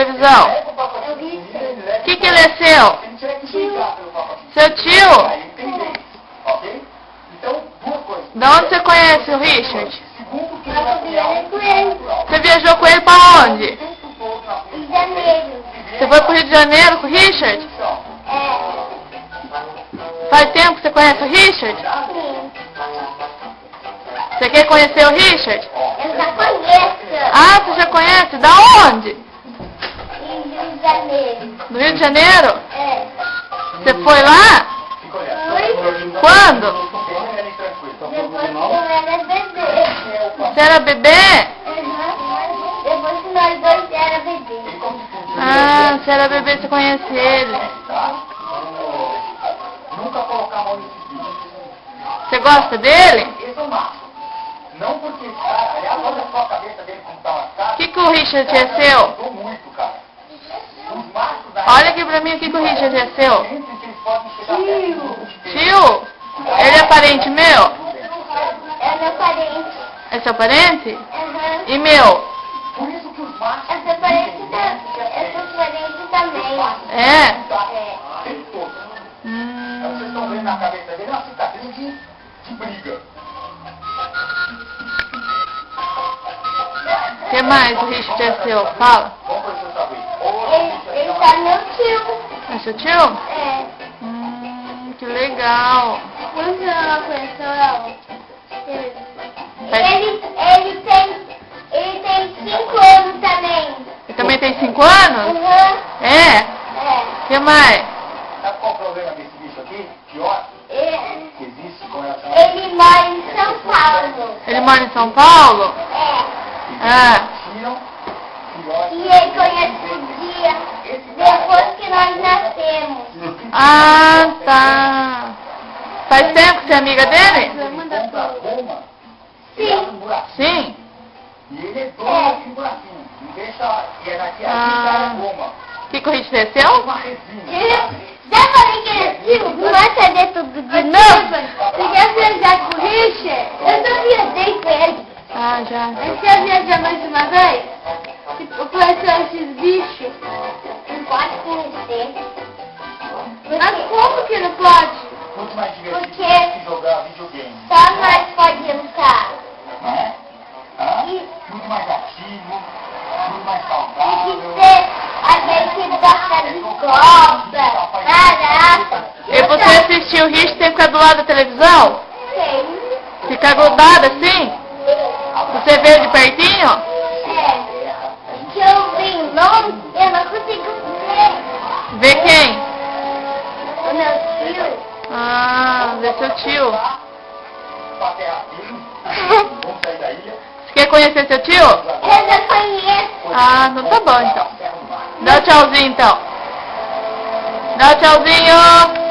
televisão? O que ele é seu? Seu tio? Da onde você conhece o Richard? Você viajou com ele pra onde? Rio de Janeiro. Você foi pro Rio de Janeiro com o Richard? Faz tempo que você conhece o Richard? Sim. Você quer conhecer o Richard? Eu já conheço. Ah, você já conhece? Da onde? Rio de Janeiro. Do Rio de Janeiro? É. Você foi lá? Foi. Quando? Depois que eu era bebê. Você era bebê? Uhum. Depois que nós dois era bebê. Ah, você era bebê, você conhece ele. Nunca colocar a mão nesse bicho. Você gosta dele? Esse é o macho. Não porque, cara, aliás, olha só a cabeça dele como tá lascada. O que o Richard é seu? Mudou muito, cara. Os machos da Olha aqui pra mim o que o Richard é seu. sempre que eles podem chegar perto. Tio? Ele é parente meu? É meu parente. É seu parente? Uhum. E meu? Por isso que os machos É seu parente também. É? É. sempre todos. Vocês estão vendo na cabeça dele uma cicatriz de briga. O que mais o Richard é seu? Fala. Vamos pra você saber. Ele tá meu tio. É seu tio? É. Que legal. Quantos anos ela conheceu ela? Faz- Ele tem 5 anos também. Ele também tem 5 anos? Uhum. É? É. O que mais? Sabe qual é o problema desse bicho aqui? Pior Ele, que existe com relação a ele mora em São Paulo. Ele mora em São Paulo? É. Ah. tiram, pior E ele conhece o dia depois que nós nascemos. Ah, tá. Faz tempo que você é amiga dele? compra goma, Sim. um buraquinho. Sim. E ele é dono desse buraquinho. Não deixa, e é daqui a Ah. goma. O que o Richard é seu? Uma resina. Já falei que ele é tio? Não vai saber tudo de novo? Você quer viajar com o Richard? Eu já viajei com ele. Ah, já. Mas você viajou mais uma vez? Tipo, conheceu esses bichos? Não pode conhecer. Mas como que não pode? Muito mais divertido Porque- que jogar videogame. Só nós podemos estar. Não é? Hã? E Muito mais ativo, muito mais tem saudável. que ser a gente gosta de copa, caraca. E você assistiu o Richard tem que ficar do lado da televisão? Sei. Ficar grudado assim? Você vê de pertinho? É. Que eu vim longe, eu não consigo ver. Vê quem? O meu tio. Ah, vê seu tio. Bater rapidinho. Vamos sair da ilha. Você quer conhecer seu tio? Eu já conheço. Ah, não tá bom então. Dá um tchauzinho então. Dá um tchauzinho.